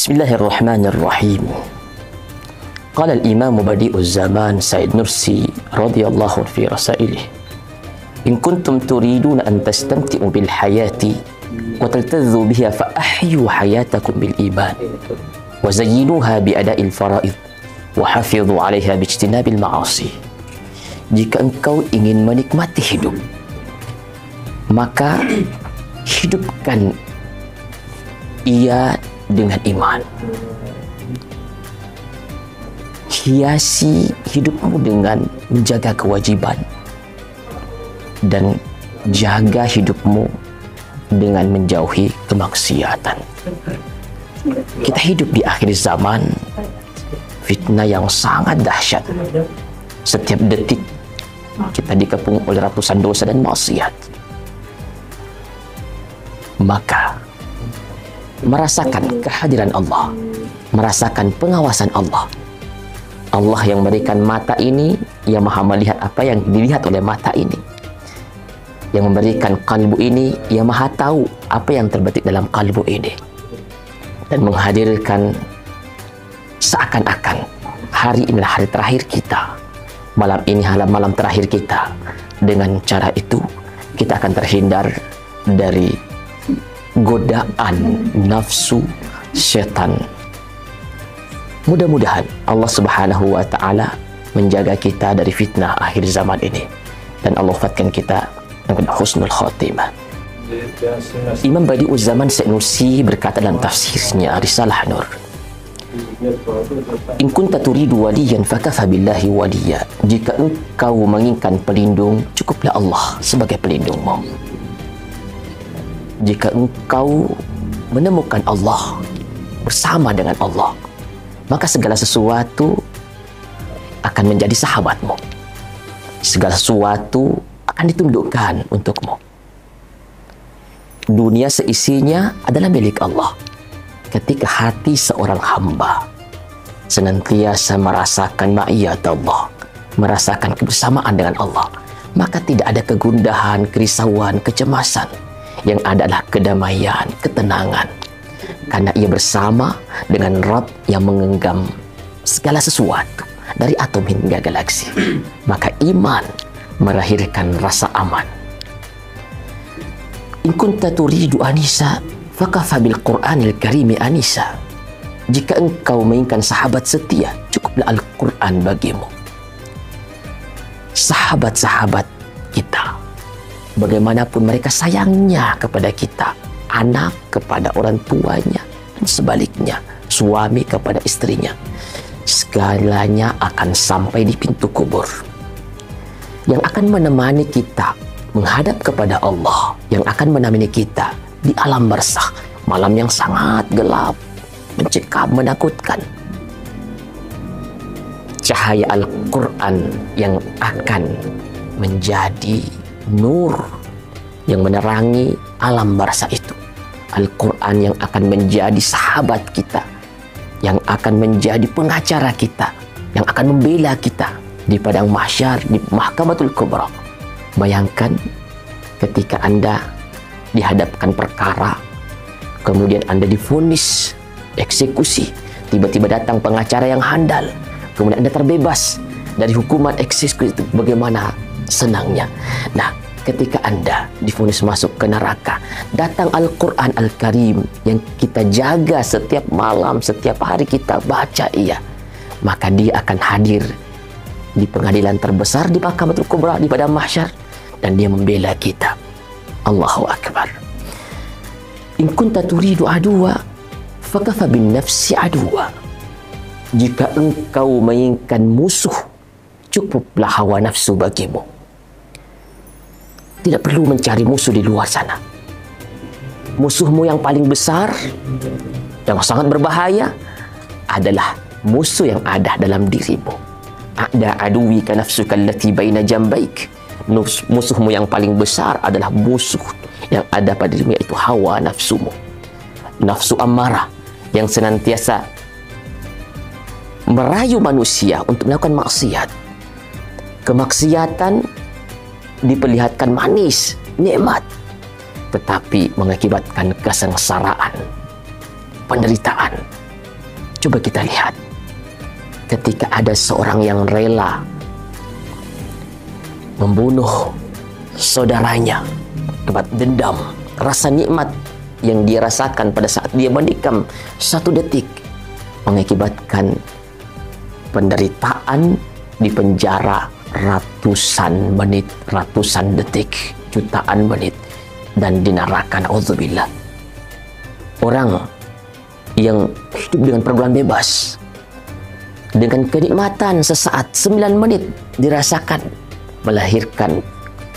Bismillahirrahmanirrahim. Qala al-imam badi'uz zaman Said Nursi radhiyallahu fi rasailih, in kuntum turiduna an tastamti'u bil hayati wa taltadhu biha fa ahyu hayatakum bil iman wa zayyinuha bi ada'il fara'id wa hafidhu 'alaiha bi ijtinabil ma'asi. Jika engkau ingin menikmati hidup, maka hidupkan ia dengan iman. Hiasi hidupmu dengan menjaga kewajiban dan jaga hidupmu dengan menjauhi kemaksiatan. Kita hidup di akhir zaman, fitnah yang sangat dahsyat. Setiap detik kita dikepung oleh ratusan dosa dan maksiat. Maka merasakan kehadiran Allah, merasakan pengawasan Allah. Allah yang memberikan mata ini, yang maha melihat apa yang dilihat oleh mata ini. Yang memberikan kalbu ini, yang maha tahu apa yang terbetik dalam kalbu ini. Dan menghadirkan seakan-akan hari ini adalah hari terakhir kita. Malam ini adalah malam terakhir kita. Dengan cara itu, kita akan terhindar dari godaan nafsu setan. Mudah-mudahan Allah Subhanahu wa Ta'ala menjaga kita dari fitnah akhir zaman ini, dan Allah wafatkan kita dengan husnul khotimah. Imam Badi'uz Zaman Said Nursi berkata dalam tafsirnya Risalah Nur, in kunta turidu waliyan fakafa billahi waliya. Jika engkau menginginkan pelindung, cukuplah Allah sebagai pelindungmu. Jika engkau menemukan Allah, bersama dengan Allah, maka segala sesuatu akan menjadi sahabatmu. Segala sesuatu akan ditundukkan untukmu. Dunia seisinya adalah milik Allah. Ketika hati seorang hamba senantiasa merasakan ma'iyat Allah, merasakan kebersamaan dengan Allah, maka tidak ada kegundahan, kerisauan, kecemasan. Yang ada adalah kedamaian, ketenangan. Karena ia bersama dengan Rabb yang menggenggam segala sesuatu dari atom hingga galaksi. Maka iman melahirkan rasa aman. In kunta turidu anisa fakafa bil Qur'anil Karimi anisa. Jika engkau menginginkan sahabat setia, cukuplah Al-Quran bagimu. Sahabat-sahabat kita, bagaimanapun mereka sayangnya kepada kita, anak kepada orang tuanya, dan sebaliknya, suami kepada istrinya, segalanya akan sampai di pintu kubur. Yang akan menemani kita menghadap kepada Allah, yang akan menemani kita di alam barzakh, malam yang sangat gelap, mencekam, menakutkan. Cahaya Al-Quran yang akan menjadi nur yang menerangi alam barzakh itu. Al-Quran yang akan menjadi sahabat kita, yang akan menjadi pengacara kita, yang akan membela kita di padang mahsyar, di Mahkamatul Kubra. Bayangkan ketika Anda dihadapkan perkara, kemudian Anda divonis eksekusi, tiba-tiba datang pengacara yang handal, kemudian Anda terbebas dari hukuman eksekusi itu. Bagaimana senangnya. Nah, ketika Anda divonis masuk ke neraka, datang Al-Quran Al-Karim yang kita jaga setiap malam, setiap hari kita baca ia, maka dia akan hadir di pengadilan terbesar, di Mahkamatul Kubra, di padang mahsyar, dan dia membela kita. Allahu Akbar. In kunta turidu aduwa fakafa bin nafsi aduwa. Jika engkau menginginkan musuh, cukuplah hawa nafsu bagimu. Tidak perlu mencari musuh di luar sana. Musuhmu yang paling besar, yang sangat berbahaya, adalah musuh yang ada dalam dirimu. A'da aduwi ka nafsuka allati baina jambaik. Musuhmu yang paling besar adalah musuh yang ada pada dirimu, yaitu hawa nafsumu. Nafsu amarah yang senantiasa merayu manusia untuk melakukan maksiat. Kemaksiatan diperlihatkan manis, nikmat, tetapi mengakibatkan kesengsaraan, penderitaan, Coba kita lihat, ketika ada seorang yang rela membunuh saudaranya akibat dendam, rasa nikmat yang dia rasakan pada saat dia menikam 1 detik mengakibatkan penderitaan di penjara ratusan menit, ratusan detik, jutaan menit, dan di neraka. Na'udzubillah. Orang yang hidup dengan pergaulan bebas, dengan kenikmatan sesaat 9 menit dirasakan, melahirkan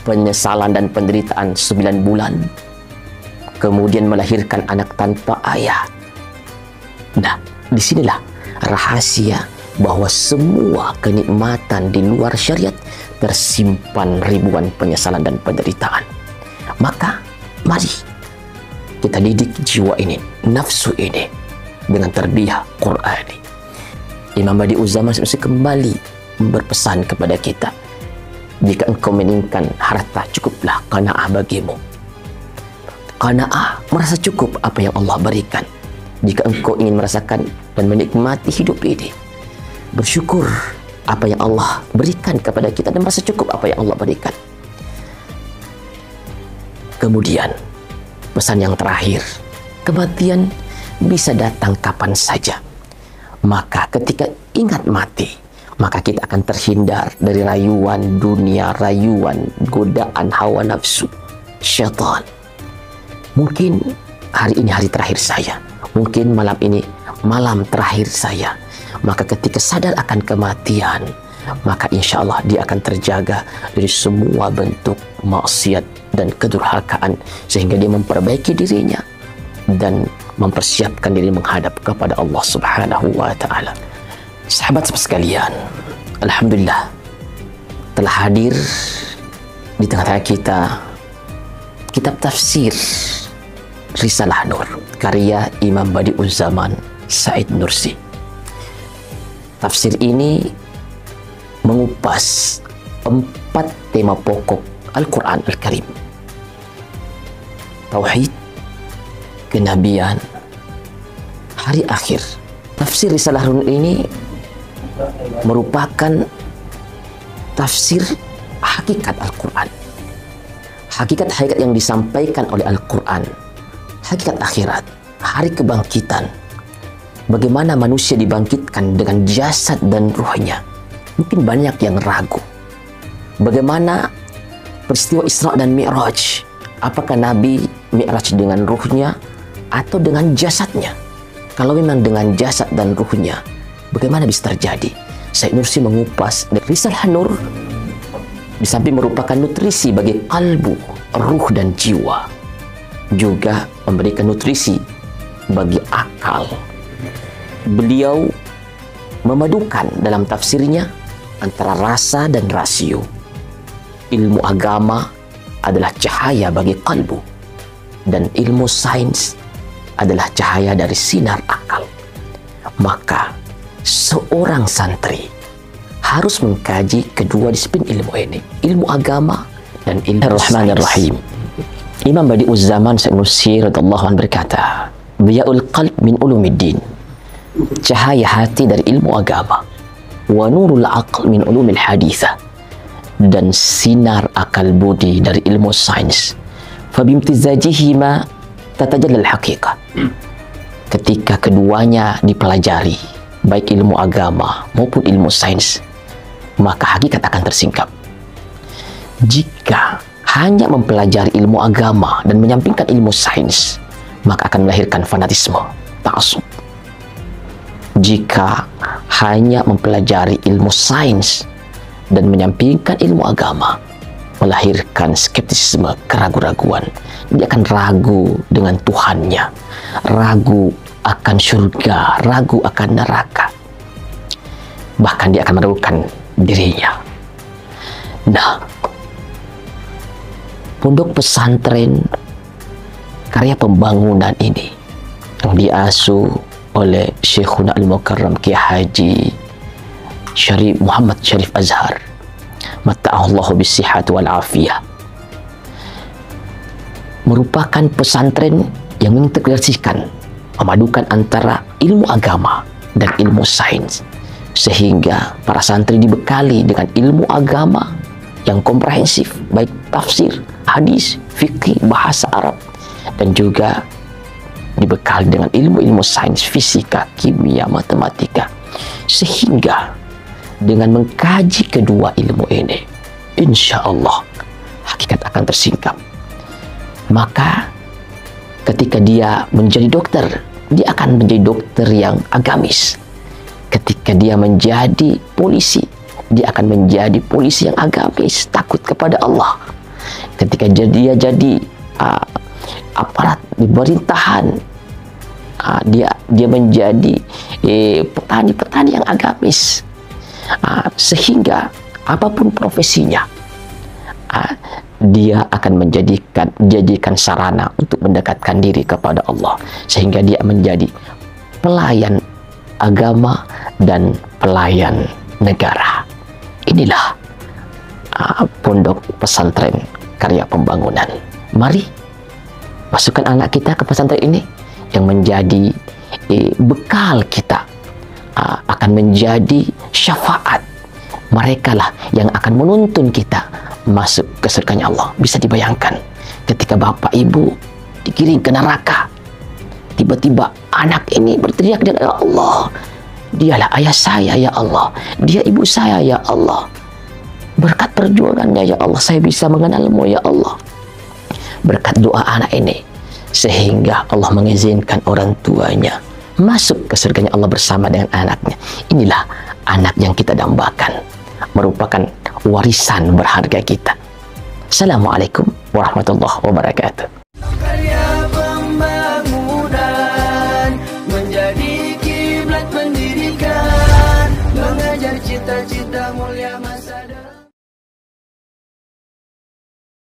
penyesalan dan penderitaan 9 bulan, kemudian melahirkan anak tanpa ayah. Nah, disinilah rahasia bahwa semua kenikmatan di luar syariat tersimpan ribuan penyesalan dan penderitaan. Maka mari kita didik jiwa ini, nafsu ini dengan tarbiyah Qur'ani. Imam Badi'uz Zaman kembali berpesan kepada kita, jika engkau menginginkan harta, cukuplah qanaah bagimu. Qanaah, merasa cukup apa yang Allah berikan. Jika engkau ingin merasakan dan menikmati hidup ini, bersyukur apa yang Allah berikan kepada kita dan merasa cukup apa yang Allah berikan. Kemudian pesan yang terakhir, kematian bisa datang kapan saja. Maka ketika ingat mati, maka kita akan terhindar dari rayuan dunia, rayuan godaan hawa nafsu, syaitan. Mungkin hari ini hari terakhir saya, mungkin malam ini malam terakhir saya. Maka ketika sadar akan kematian, maka insya Allah dia akan terjaga dari semua bentuk maksiat dan kedurhakaan, sehingga dia memperbaiki dirinya dan mempersiapkan diri menghadap kepada Allah Subhanahu wa Ta'ala. Sahabat sekalian, alhamdulillah telah hadir di tengah-tengah kita kitab tafsir Risalah Nur karya Imam Badi'uz Zaman Said Nursi. Tafsir ini mengupas 4 tema pokok Al-Quran Al-Karim: tauhid, kenabian, hari akhir. Tafsir Risalah Nur ini merupakan tafsir hakikat Al-Quran, hakikat-hakikat yang disampaikan oleh Al-Quran, hakikat akhirat, hari kebangkitan, bagaimana manusia dibangkitkan dengan jasad dan ruhnya. Mungkin banyak yang ragu bagaimana peristiwa Isra dan Mi'raj, apakah Nabi Mi'raj dengan ruhnya atau dengan jasadnya? Kalau memang dengan jasad dan ruhnya, bagaimana bisa terjadi? Said Nursi mengupas Risalah Nur di samping merupakan nutrisi bagi kalbu, ruh dan jiwa, juga memberikan nutrisi bagi akal. Beliau memadukan dalam tafsirnya antara rasa dan rasio. Ilmu agama adalah cahaya bagi kalbu, dan ilmu sains adalah cahaya dari sinar akal. Maka seorang santri harus mengkaji kedua disiplin ilmu ini, ilmu agama dan ilmu sains. Imam Badi'uz Zaman Said Nursi radhiyallahu anhu berkata, "Diyaul qalb min ulumiddin." Cahaya hati dari ilmu agama. Wa nurul aql min ulumil hadithah. Dan sinar akal budi dari ilmu sains. Fabimtizajihima tatajallal haqiqah. Ketika keduanya dipelajari, baik ilmu agama maupun ilmu sains, maka hakikat akan tersingkap. Jika hanya mempelajari ilmu agama dan menyampingkan ilmu sains, maka akan melahirkan fanatisme, ta'assub. Jika hanya mempelajari ilmu sains dan menyampingkan ilmu agama, melahirkan skeptisisme, keraguan-raguan. Dia akan ragu dengan Tuhannya, ragu akan surga, ragu akan neraka. Bahkan dia akan meragukan dirinya. Nah, pondok pesantren karya pembangunan ini yang diasuh oleh Syekhuna Al-Mukarram Kiai Haji Syarif Muhammad Syarif Azhar, mata'allahu bisihat wal afiyah, merupakan pesantren yang mengintegrasikan, memadukan antara ilmu agama dan ilmu sains, sehingga para santri dibekali dengan ilmu agama yang komprehensif, baik tafsir, hadis, fikih, bahasa Arab, dan juga dibekali dengan ilmu-ilmu sains, fisika, kimia, matematika, sehingga dengan mengkaji kedua ilmu ini, insya Allah hakikat akan tersingkap. Maka ketika dia menjadi dokter, dia akan menjadi dokter yang agamis. Ketika dia menjadi polisi, dia akan menjadi polisi yang agamis, takut kepada Allah. Ketika dia jadi aparat di pemerintahan, dia menjadi petani-petani yang agamis. Sehingga apapun profesinya, dia akan menjadikan sarana untuk mendekatkan diri kepada Allah, sehingga dia menjadi pelayan agama dan pelayan negara. Inilah pondok pesantren karya pembangunan. Mari masukkan anak kita ke pesantren ini yang menjadi bekal kita, akan menjadi syafaat. Mereka lah yang akan menuntun kita masuk ke surganya Allah. Bisa dibayangkan ketika bapak ibu digiring ke neraka, tiba-tiba anak ini berteriak dengan Allah, dialah ayah saya ya Allah, dia ibu saya ya Allah, berkat perjuangannya ya Allah saya bisa mengenalmu ya Allah. Berkat doa anak ini sehingga Allah mengizinkan orang tuanya masuk ke surganya Allah bersama dengan anaknya. Inilah anak yang kita dambakan, merupakan warisan berharga kita. Assalamualaikum warahmatullahi wabarakatuh.